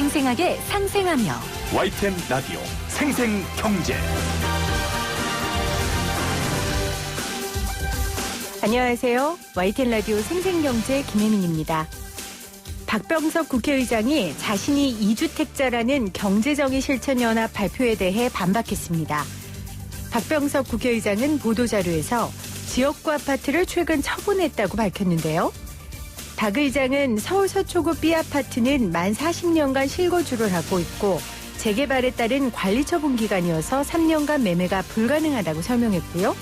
생생하게 상생하며 YTN 라디오 생생경제. 안녕하세요. YTN 라디오 생생경제 김혜민입니다. 박병석 국회의장이 자신이 2주택자라는 경제정의실천연합 발표에 대해 반박했습니다. 박병석 국회의장은 보도자료에서 지역구 아파트를 최근 처분했다고 밝혔는데요. 박 의장은 서울 서초구 B아파트는 만 40년간 실거주를 하고 있고 재개발에 따른 관리처분 기간이어서 3년간 매매가 불가능하다고 설명했고요.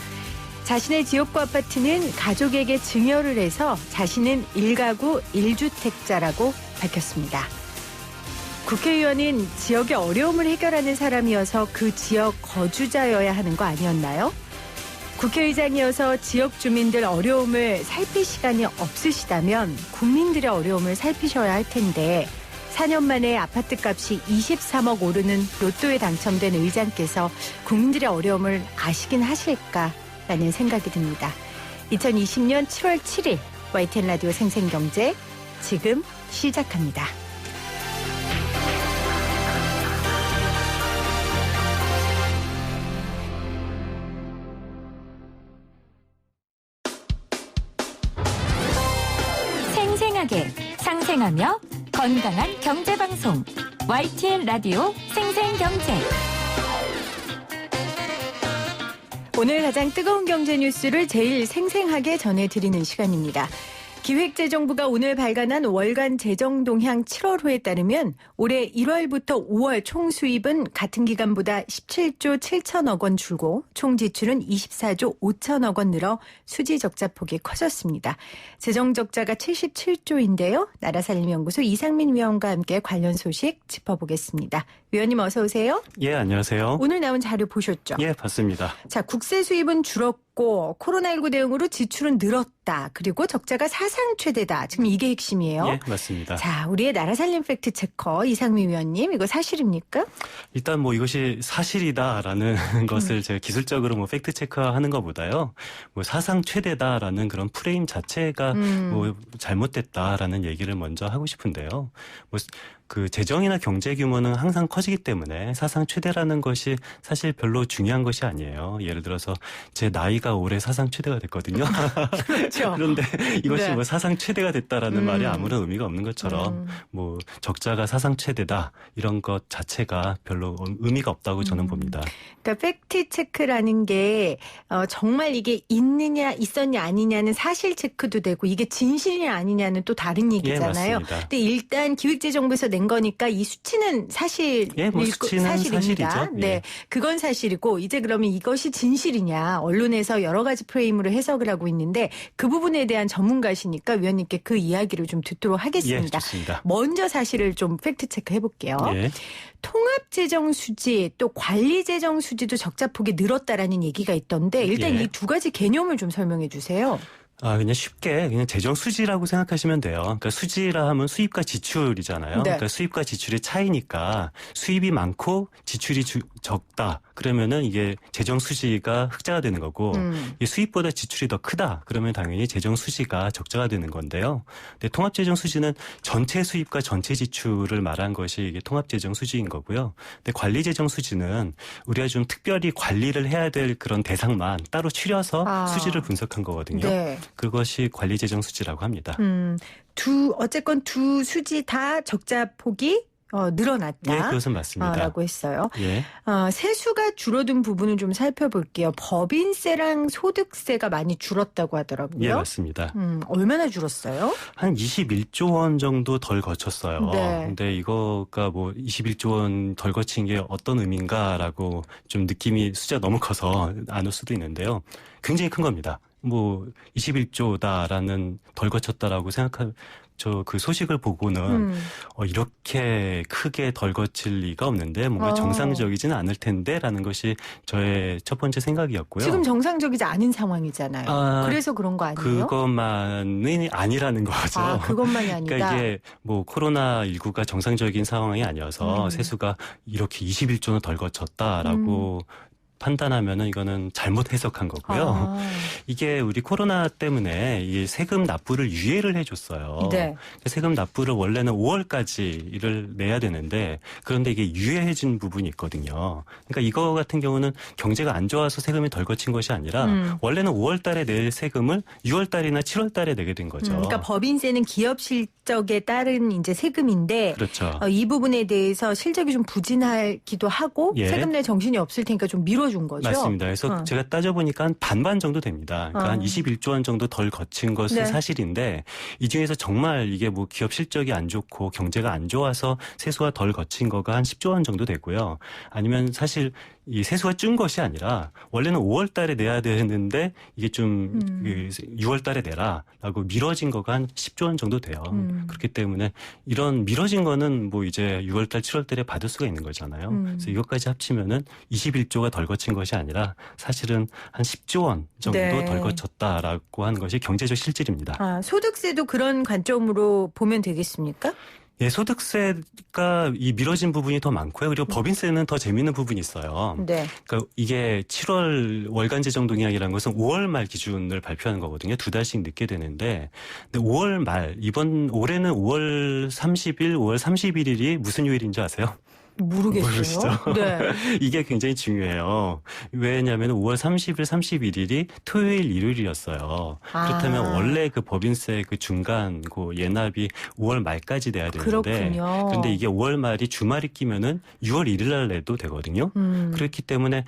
자신의 지역구 아파트는 가족에게 증여를 해서 자신은 1가구 1주택자라고 밝혔습니다. 국회의원은 지역의 어려움을 해결하는 사람이어서 그 지역 거주자여야 하는 거 아니었나요? 국회의장이어서 지역 주민들 어려움을 살필 시간이 없으시다면 국민들의 어려움을 살피셔야 할 텐데 4년 만에 아파트값이 23억 오르는 로또에 당첨된 의장께서 국민들의 어려움을 아시긴 하실까라는 생각이 듭니다. 2020년 7월 7일 YTN 라디오 생생경제 지금 시작합니다. 생생하게 상생하며 건강한 경제방송 YTN 라디오 생생경제. 오늘 가장 뜨거운 경제 뉴스를 제일 생생하게 전해드리는 시간입니다. 기획재정부가 오늘 발간한 월간 재정 동향 7월호에 따르면 올해 1월부터 5월 총 수입은 같은 기간보다 17조 7천억 원 줄고 총 지출은 24조 5천억 원 늘어 수지 적자 폭이 커졌습니다. 재정 적자가 77조인데요. 나라살림연구소 이상민 위원과 함께 관련 소식 짚어보겠습니다. 위원님 어서 오세요. 예, 안녕하세요. 오늘 나온 자료 보셨죠? 예, 봤습니다. 자, 국세 수입은 줄었고 코로나19 대응으로 지출은 늘었다. 그리고 적자가 사상 최대다. 지금 이게 핵심이에요. 예, 맞습니다. 자, 우리의 나라살림 팩트체커 이상민 위원님, 이거 사실입니까? 일단 뭐 이것이 사실이다라는 것을 제가 기술적으로 뭐 팩트체크하는 것보다요. 뭐 사상 최대다라는 그런 프레임 자체가 뭐 잘못됐다라는 얘기를 먼저 하고 싶은데요. 뭐 그 재정이나 경제 규모는 항상 커지기 때문에 사상 최대라는 것이 사실 별로 중요한 것이 아니에요. 예를 들어서 제 나이가 올해 사상 최대가 됐거든요. 그렇죠. 그런데 이것이 네. 뭐 사상 최대가 됐다라는 말이 아무런 의미가 없는 것처럼 뭐 적자가 사상 최대다 이런 것 자체가 별로 의미가 없다고 저는 봅니다. 그러니까 팩트 체크라는 게 정말 이게 있느냐 있었냐 아니냐는 사실 체크도 되고 이게 진실이냐 아니냐는 또 다른 얘기잖아요. 예, 맞습니다. 근데 일단 기획재정부에서 낸 거니까 이 수치는 사실입니다. 예, 뭐 수치는 사실이죠. 네, 예. 그건 사실이고 이제 그러면 이것이 진실이냐 언론에서 여러 가지 프레임으로 해석을 하고 있는데 그 부분에 대한 전문가시니까 위원님께 그 이야기를 좀 듣도록 하겠습니다. 예, 좋습니다. 먼저 사실을 좀 팩트 체크 해볼게요. 예. 통합재정 수지 또 관리재정 수지도 적자폭이 늘었다라는 얘기가 있던데 일단 예. 이 두 가지 개념을 좀 설명해 주세요. 그냥 쉽게 그냥 재정 수지라고 생각하시면 돼요. 그러니까 수지라 하면 수입과 지출이잖아요. 네. 그러니까 수입과 지출의 차이니까 수입이 많고 지출이 적다. 그러면은 이게 재정 수지가 흑자가 되는 거고 이 수입보다 지출이 더 크다. 그러면 당연히 재정 수지가 적자가 되는 건데요. 근데 통합 재정 수지는 전체 수입과 전체 지출을 말한 것이 이게 통합 재정 수지인 거고요. 근데 관리 재정 수지는 우리가 좀 특별히 관리를 해야 될 그런 대상만 따로 추려서 수지를 분석한 거거든요. 네. 그것이 관리 재정 수지라고 합니다. 어쨌건 두 수지 다 적자폭이 늘어났다. 예, 그것은 맞습니다. 라고 했어요. 예. 세수가 줄어든 부분을 좀 살펴볼게요. 법인세랑 소득세가 많이 줄었다고 하더라고요. 예, 맞습니다. 얼마나 줄었어요? 한 21조 원 정도 덜 거쳤어요. 네. 근데 이거가 뭐 21조 원 덜 거친 게 어떤 의미인가라고 좀 느낌이 숫자가 너무 커서 안 올 수도 있는데요. 굉장히 큰 겁니다. 뭐 21조다라는 덜 거쳤다라고 저 그 소식을 보고는 이렇게 크게 덜 거칠 리가 없는데 뭔가 정상적이지는 않을 텐데라는 것이 저의 첫 번째 생각이었고요. 지금 정상적이지 않은 상황이잖아요. 그래서 그런 거 아니에요? 그것만이 아니라는 거죠. 그것만이 아니다. 그러니까 이게 뭐 코로나19가 정상적인 상황이 아니어서 세수가 이렇게 21조는 덜 거쳤다라고 판단하면은 이거는 잘못 해석한 거고요. 이게 우리 코로나 때문에 이 세금 납부를 유예를 해줬어요. 네. 세금 납부를 원래는 5월까지를 내야 되는데 그런데 이게 유예해진 부분이 있거든요. 그러니까 이거 같은 경우는 경제가 안 좋아서 세금이 덜 거친 것이 아니라 원래는 5월 달에 낼 세금을 6월 달이나 7월 달에 내게 된 거죠. 그러니까 법인세는 기업 실적에 따른 이제 세금인데 그렇죠. 이 부분에 대해서 실적이 좀 부진하기도 하고 예. 세금 낼 정신이 없을 테니까 좀 밀어준 거죠. 맞습니다. 그래서 제가 따져보니까 한 반반 정도 됩니다. 그러니까 한 21조 원 정도 덜 거친 것은 네. 사실인데 이 중에서 정말 이게 뭐 기업 실적이 안 좋고 경제가 안 좋아서 세수가 덜 거친 거가 한 10조 원 정도 되고요. 아니면 사실 이 세수가 준 것이 아니라 원래는 5월 달에 내야 되는데 이게 좀 6월 달에 내라라고 미뤄진 거가 한 10조 원 정도 돼요. 그렇기 때문에 이런 미뤄진 거는 뭐 이제 6월 달, 7월 달에 받을 수가 있는 거잖아요. 그래서 이것까지 합치면은 21조가 덜 거친 것이 아니라 사실은 한 10조 원 정도 네. 덜 거쳤다라고 하는 것이 경제적 실질입니다. 소득세도 그런 관점으로 보면 되겠습니까? 예, 소득세가 이 미뤄진 부분이 더 많고요. 그리고 법인세는 더 재미있는 부분이 있어요. 네. 그러니까 이게 7월 월간 재정 동향이라는 것은 5월 말 기준을 발표하는 거거든요. 2달씩 늦게 되는데, 근데 5월 말 이번 올해는 5월 30일, 5월 31일이 무슨 요일인지 아세요? 모르겠어요. 모르시죠? 네. 이게 굉장히 중요해요. 왜냐하면 5월 30일, 31일이 토요일, 일요일이었어요. 그렇다면 원래 그 법인세 그 중간 그 예납이 5월 말까지 내야 되는데 그렇군요. 그런데 이게 5월 말이 주말이 끼면은 6월 1일 날 내도 되거든요. 그렇기 때문에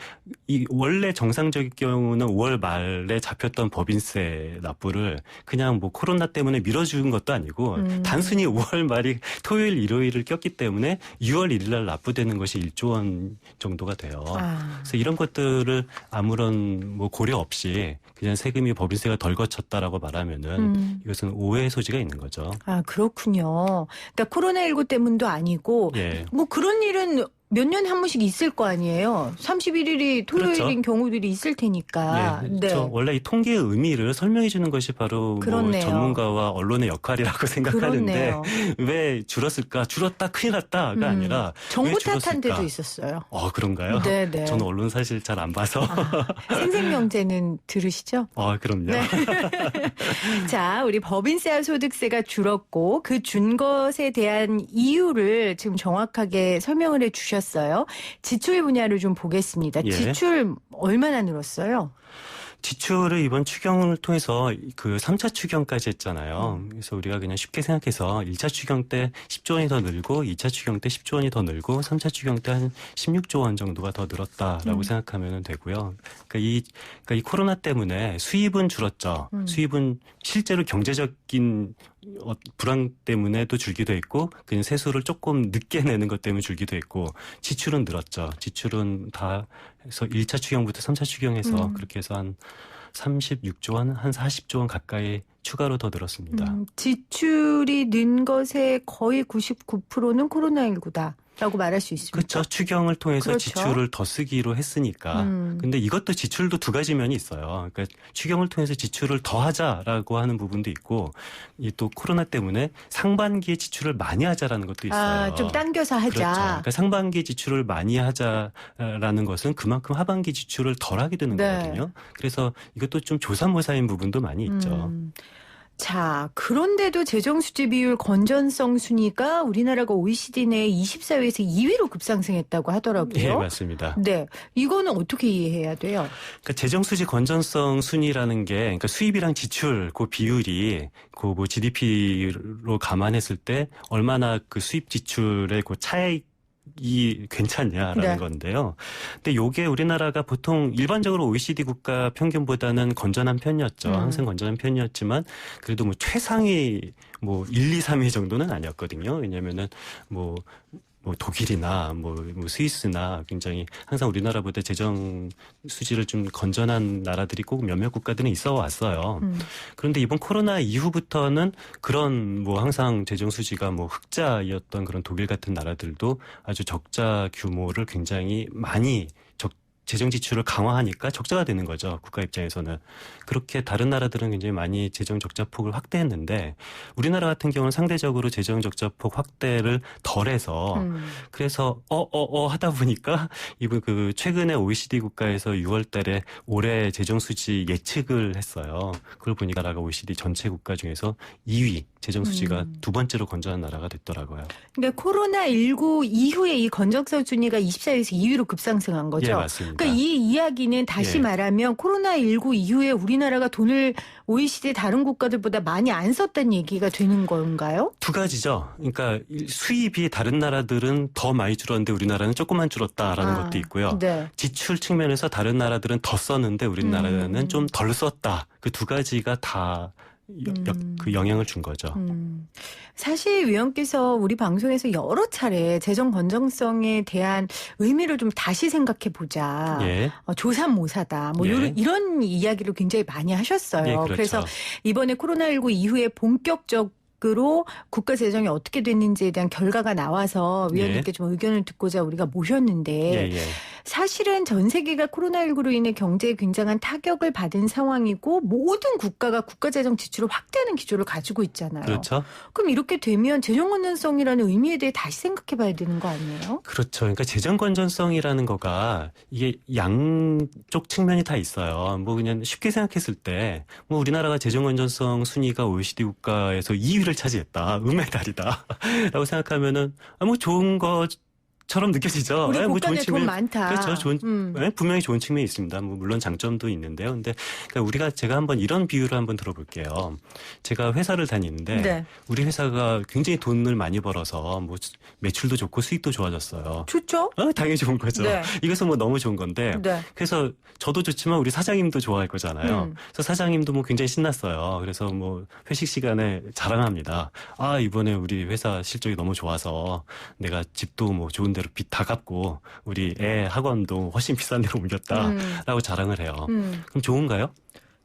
이 원래 정상적인 경우는 5월 말에 잡혔던 법인세 납부를 그냥 뭐 코로나 때문에 밀어준 것도 아니고 단순히 5월 말이 토요일, 일요일을 꼈기 때문에 6월 1일 날 납부되는 것이 1조 원 정도가 돼요. 그래서 이런 것들을 아무런 뭐 고려 없이 그냥 세금이 법인세가 덜 거쳤다라고 말하면은 이것은 오해의 소지가 있는 거죠. 아, 그렇군요. 그러니까 코로나19 때문도 아니고 예. 뭐 그런 일은 몇 년에 한 번씩 있을 거 아니에요. 31일이 토요일인 그렇죠. 경우들이 있을 테니까. 네, 그렇죠. 원래 이 통계의 의미를 설명해 주는 것이 바로 뭐 그렇네요. 전문가와 언론의 역할이라고 생각하는데 그렇네요. 왜 줄었을까? 줄었다 큰일 났다가 아니라 정부 왜 탓한 줄었을까? 데도 있었어요. 그런가요? 네. 저는 언론 사실 잘 안 봐서. 생생경제는 들으시죠? 그럼요. 네. 자, 우리 법인세와 소득세가 줄었고 그 준 것에 대한 이유를 지금 정확하게 설명을 해 주셨어요. 지출 분야를 좀 보겠습니다. 예. 지출 얼마나 늘었어요? 지출을 이번 추경을 통해서 그 3차 추경까지 했잖아요. 그래서 우리가 그냥 쉽게 생각해서 1차 추경 때 10조 원이 더 늘고 2차 추경 때 10조 원이 더 늘고 3차 추경 때 한 16조 원 정도가 더 늘었다라고 생각하면 되고요. 그러니까 이 코로나 때문에 수입은 줄었죠. 수입은 실제로 경제적인 불황 때문에도 줄기도 했고 그냥 세수를 조금 늦게 내는 것 때문에 줄기도 했고 지출은 늘었죠. 지출은 다 해서 1차 추경부터 3차 추경해서 그렇게 해서 한 36조 원, 한 40조 원 가까이 추가로 더 늘었습니다. 지출이 는 것의 거의 99%는 코로나19다. 라고 말할 수 있습니다. 그렇죠. 추경을 통해서 그렇죠. 지출을 더 쓰기로 했으니까. 근데 이것도 지출도 두 가지 면이 있어요. 그러니까 추경을 통해서 지출을 더 하자라고 하는 부분도 있고 이 또 코로나 때문에 상반기에 지출을 많이 하자라는 것도 있어요. 좀 당겨서 하자. 그렇죠. 그러니까 상반기 지출을 많이 하자라는 것은 그만큼 하반기 지출을 덜 하게 되는 네. 거거든요. 그래서 이것도 좀 조삼모사인 부분도 많이 있죠. 자, 그런데도 재정수지 비율 건전성 순위가 우리나라가 OECD 내 24위에서 2위로 급상승했다고 하더라고요. 예, 맞습니다. 네, 이거는 어떻게 이해해야 돼요? 그러니까 재정수지 건전성 순위라는 게, 그러니까 수입이랑 지출 그 비율이 그 뭐 GDP로 감안했을 때 얼마나 그 수입 지출의 그 차이 이 괜찮냐라는 네. 건데요. 근데 요게 우리나라가 보통 일반적으로 OECD 국가 평균보다는 건전한 편이었죠. 항상 건전한 편이었지만 그래도 뭐 최상위 뭐 1, 2, 3위 정도는 아니었거든요. 왜냐면은 뭐 독일이나 뭐 스위스나 굉장히 항상 우리나라보다 재정 수지를 좀 건전한 나라들이 꼭 몇몇 국가들은 있어 왔어요. 그런데 이번 코로나 이후부터는 그런 뭐 항상 재정 수지가 뭐 흑자였던 그런 독일 같은 나라들도 아주 적자 규모를 굉장히 많이 재정 지출을 강화하니까 적자가 되는 거죠. 국가 입장에서는. 그렇게 다른 나라들은 굉장히 많이 재정 적자 폭을 확대했는데 우리나라 같은 경우는 상대적으로 재정 적자 폭 확대를 덜해서 그래서 하다 보니까 이번 그 최근에 OECD 국가에서 6월 달에 올해 재정 수지 예측을 했어요. 그걸 보니까 나라가 OECD 전체 국가 중에서 2위 재정 수지가 두 번째로 건전한 나라가 됐더라고요. 그러니까 코로나19 이후에 이 건전성 순위가 24위에서 2위로 급상승한 거죠. 예, 맞습니다. 그러니까 이 이야기는 다시 예. 말하면 코로나19 이후에 우리나라가 돈을 OECD 다른 국가들보다 많이 안 썼다는 얘기가 되는 건가요? 두 가지죠. 그러니까 수입이 다른 나라들은 더 많이 줄었는데 우리나라는 조금만 줄었다라는 것도 있고요. 네. 지출 측면에서 다른 나라들은 더 썼는데 우리나라는 좀 덜 썼다. 그 두 가지가 다 그 영향을 준 거죠. 사실 위원께서 우리 방송에서 여러 차례 재정 건전성에 대한 의미를 좀 다시 생각해 보자. 예. 조삼모사다. 뭐 예. 이런 이야기를 굉장히 많이 하셨어요. 예, 그렇죠. 그래서 이번에 코로나19 이후에 본격적으로 국가 재정이 어떻게 됐는지에 대한 결과가 나와서 위원님께 좀 의견을 듣고자 우리가 모셨는데 예. 사실은 전 세계가 코로나19로 인해 경제에 굉장한 타격을 받은 상황이고 모든 국가가 국가재정 지출을 확대하는 기조를 가지고 있잖아요. 그렇죠. 그럼 이렇게 되면 재정 건전성이라는 의미에 대해 다시 생각해 봐야 되는 거 아니에요? 그렇죠. 그러니까 재정 건전성이라는 거가 이게 양쪽 측면이 다 있어요. 뭐 그냥 쉽게 생각했을 때 뭐 우리나라가 재정 건전성 순위가 OECD 국가에서 2위를 차지했다. 은메달이다. 라고 생각하면은 뭐 좋은 것처럼 느껴지죠. 우리 뭐 국가 내 돈 측면- 많다. 그렇죠. 분명히 좋은 측면이 있습니다. 뭐 물론 장점도 있는데요. 근데 그러니까 제가 한번 이런 비유를 한번 들어볼게요. 제가 회사를 다니는데 네. 우리 회사가 굉장히 돈을 많이 벌어서 뭐 매출도 좋고 수익도 좋아졌어요. 좋죠? 당연히 좋은 거죠. 네. 이것은 뭐 너무 좋은 건데. 네. 그래서 저도 좋지만 우리 사장님도 좋아할 거잖아요. 그래서 사장님도 뭐 굉장히 신났어요. 그래서 뭐 회식 시간에 자랑합니다. 이번에 우리 회사 실적이 너무 좋아서 내가 집도 뭐 좋은 데로 빚 다 갚고 우리 애 학원도 훨씬 비싼 데로 옮겼다라고 자랑을 해요. 그럼 좋은가요?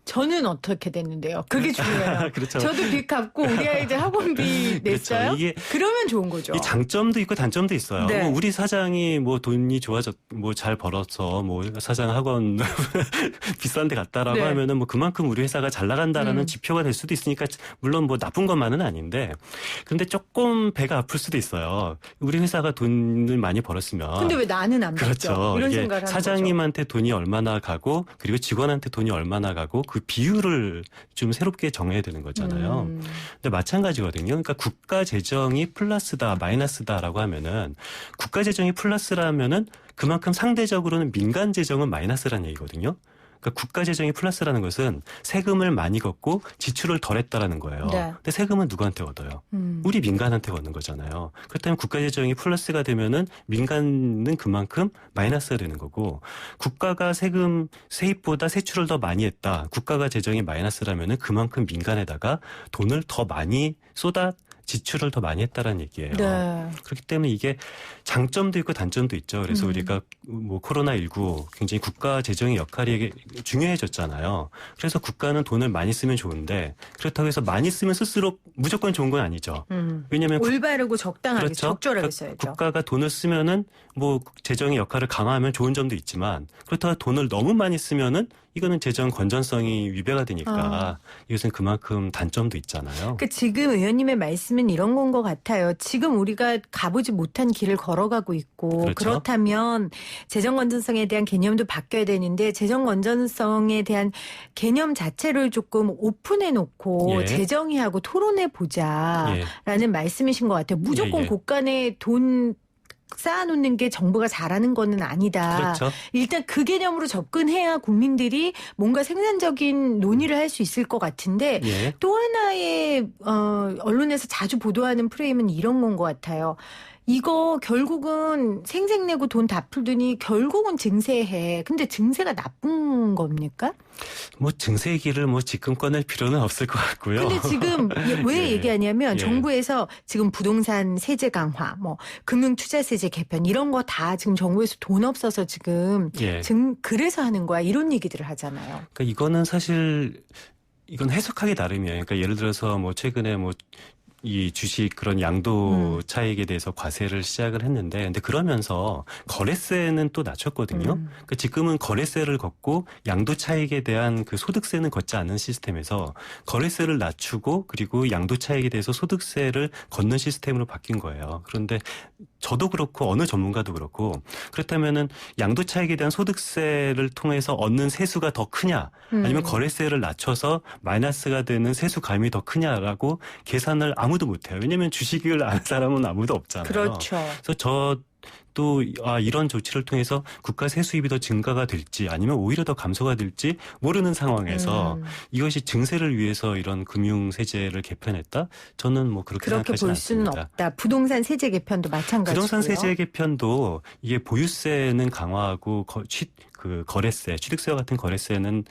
저는 어떻게 됐는데요? 그게 중요해요. 그렇죠. 저도 빚 갚고 우리 아이들 학원비 냈어요? 그렇죠. 그러면 좋은 거죠. 이 장점도 있고 단점도 있어요. 네. 뭐 우리 사장이 뭐 돈이 뭐 잘 벌어서 뭐 사장 학원 비싼 데 갔다라고 네. 하면은 뭐 그만큼 우리 회사가 잘 나간다라는 지표가 될 수도 있으니까 물론 뭐 나쁜 것만은 아닌데 그런데 조금 배가 아플 수도 있어요. 우리 회사가 돈을 많이 벌었으면 근데 왜 나는 안 받죠? 그렇죠. 이런 이게 생각을 하는 사장님한테 돈이 얼마나 가고 그리고 직원한테 돈이 얼마나 가고 그 비율을 좀 새롭게 정해야 되는 거잖아요. 근데 마찬가지거든요. 그러니까 국가 재정이 플러스다, 마이너스다라고 하면은 국가 재정이 플러스라면은 그만큼 상대적으로는 민간 재정은 마이너스라는 얘기거든요. 그러니까 국가 재정이 플러스라는 것은 세금을 많이 걷고 지출을 덜 했다라는 거예요. 네. 근데 세금은 누구한테 얻어요? 우리 민간한테 얻는 거잖아요. 그렇다면 국가 재정이 플러스가 되면은 민간은 그만큼 마이너스가 되는 거고 국가가 세입보다 세출을 더 많이 했다. 국가가 재정이 마이너스라면은 그만큼 민간에다가 돈을 더 많이 지출을 더 많이 했다라는 얘기예요. 네. 그렇기 때문에 이게 장점도 있고 단점도 있죠. 그래서 우리가 뭐 코로나19 굉장히 국가 재정의 역할이 중요해졌잖아요. 그래서 국가는 돈을 많이 쓰면 좋은데 그렇다고 해서 많이 쓰면 쓸수록 무조건 좋은 건 아니죠. 왜냐하면 올바르고 적당하게 그렇죠. 적절하게 그러니까 써야죠. 국가가 돈을 쓰면은 뭐 재정의 역할을 강화하면 좋은 점도 있지만 그렇다고 돈을 너무 많이 쓰면은 이거는 재정 건전성이 위배가 되니까 이것은 그만큼 단점도 있잖아요. 그러니까 지금 의원님의 말씀은 이런 건 것 같아요. 지금 우리가 가보지 못한 길을 걸어가고 있고 그렇죠. 그렇다면 재정 건전성에 대한 개념도 바뀌어야 되는데 재정 건전성에 대한 개념 자체를 조금 오픈해 놓고 예. 재정의하고 토론해 보자라는 말씀이신 것 같아요. 무조건 예. 곳간에 돈 쌓아놓는 게 정부가 잘하는 거는 아니다. 그렇죠. 일단 그 개념으로 접근해야 국민들이 뭔가 생산적인 논의를 할 수 있을 것 같은데 예. 또 하나의 언론에서 자주 보도하는 프레임은 이런 건 것 같아요. 이거 결국은 생색내고 돈 다 풀더니 결국은 증세해. 근데 증세가 나쁜 겁니까? 뭐 증세기를 뭐 지금 꺼낼 필요는 없을 것 같고요. 근데 지금 왜 예. 얘기하냐면 예. 정부에서 지금 부동산 세제 강화, 뭐 금융투자세제 개편 이런 거 다 지금 정부에서 돈 없어서 지금 예. 그래서 하는 거야. 이런 얘기들을 하잖아요. 그러니까 이거는 사실 이건 해석하기 나름이에요. 그러니까 예를 들어서 뭐 최근에 뭐 이 주식 그런 양도 차익에 대해서 과세를 시작을 했는데, 근데 그러면서 거래세는 또 낮췄거든요. 그러니까 지금은 거래세를 걷고 양도 차익에 대한 그 소득세는 걷지 않는 시스템에서 거래세를 낮추고 그리고 양도 차익에 대해서 소득세를 걷는 시스템으로 바뀐 거예요. 그런데 저도 그렇고 어느 전문가도 그렇고, 그렇다면은 양도 차익에 대한 소득세를 통해서 얻는 세수가 더 크냐, 아니면 거래세를 낮춰서 마이너스가 되는 세수 감이 더 크냐라고 계산을 아무도 못해요. 왜냐하면 주식을 아는 사람은 아무도 없잖아요. 그렇죠. 그래서 또 이런 조치를 통해서 국가 세수입이 더 증가가 될지 아니면 오히려 더 감소가 될지 모르는 상황에서 이것이 증세를 위해서 이런 금융세제를 개편했다? 저는 뭐 그렇게 생각하지 볼 수는 않습니다. 없다. 부동산 세제 개편도 마찬가지고요. 부동산 세제 개편도 이게 보유세는 강화하고 거래세, 취득세와 같은 거래세는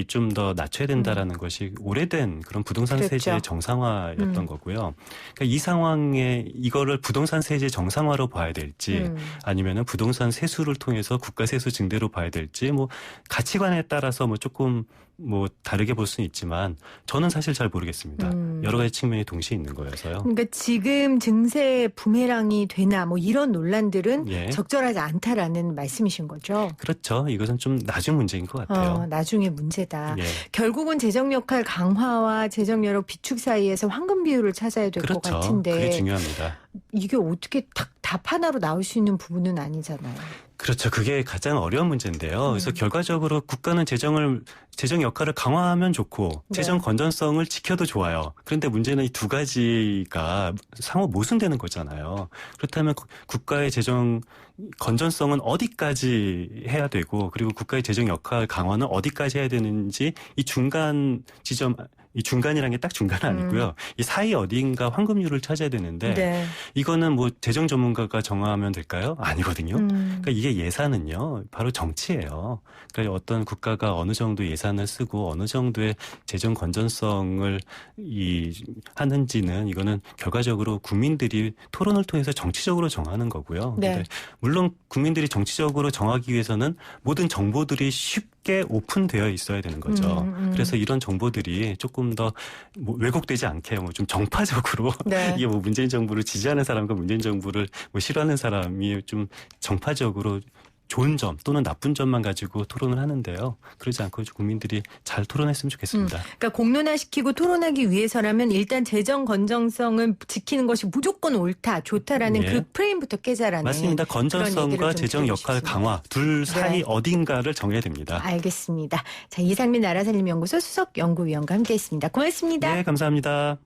좀 더 낮춰야 된다라는 것이 오래된 그런 부동산 그랬죠. 세제의 정상화였던 거고요. 그러니까 이 상황에 이거를 부동산 세제 정상화로 봐야 될지 아니면은 부동산 세수를 통해서 국가 세수 증대로 봐야 될지 뭐 가치관에 따라서 뭐 조금 뭐 다르게 볼 수는 있지만 저는 사실 잘 모르겠습니다. 여러 가지 측면이 동시에 있는 거여서요. 그러니까 지금 증세 부메랑이 되나 뭐 이런 논란들은 예. 적절하지 않다라는 말씀이신 거죠. 그렇죠. 이것은 좀 나중 문제인 것 같아요. 나중에 문제다. 예. 결국은 재정 역할 강화와 재정 여력 비축 사이에서 황금 비율을 찾아야 될 것 그렇죠. 같은데 그게 중요합니다. 이게 어떻게 답 하나로 나올 수 있는 부분은 아니잖아요. 그렇죠. 그게 가장 어려운 문제인데요. 그래서 결과적으로 국가는 재정 역할을 강화하면 좋고 네. 재정 건전성을 지켜도 좋아요. 그런데 문제는 이 두 가지가 상호 모순되는 거잖아요. 그렇다면 국가의 재정 건전성은 어디까지 해야 되고 그리고 국가의 재정 역할 강화는 어디까지 해야 되는지 이 중간 지점, 이 중간이라는 게 딱 중간 아니고요. 이 사이 어딘가 황금률을 찾아야 되는데 네. 이거는 뭐 재정 전문가가 정하면 될까요? 아니거든요. 그러니까 이게 예산은요, 바로 정치예요. 그러니까 어떤 국가가 어느 정도 예산을 쓰고 어느 정도의 재정 건전성을 하는지는 이거는 결과적으로 국민들이 토론을 통해서 정치적으로 정하는 거고요. 네. 근데 물론 국민들이 정치적으로 정하기 위해서는 모든 정보들이 쉽게 오픈되어 있어야 되는 거죠. 그래서 이런 정보들이 조금 더 뭐 왜곡되지 않게 뭐 좀 정파적으로 네. 이게 뭐 문재인 정부를 지지하는 사람과 문재인 정부를 뭐 싫어하는 사람이 좀 정파적으로 좋은 점 또는 나쁜 점만 가지고 토론을 하는데요. 그러지 않고 국민들이 잘 토론했으면 좋겠습니다. 그러니까 공론화시키고 토론하기 위해서라면 일단 재정 건전성을 지키는 것이 무조건 옳다, 좋다라는 예. 그 프레임부터 깨자라는. 맞습니다. 그런 얘기를 건전성과 좀 재정 드리고 역할 싶습니다. 강화 둘 사이 네. 어딘가를 정해야 됩니다. 알겠습니다. 자, 이상민 나라살림연구소 수석연구위원과 함께했습니다. 고맙습니다. 네, 감사합니다.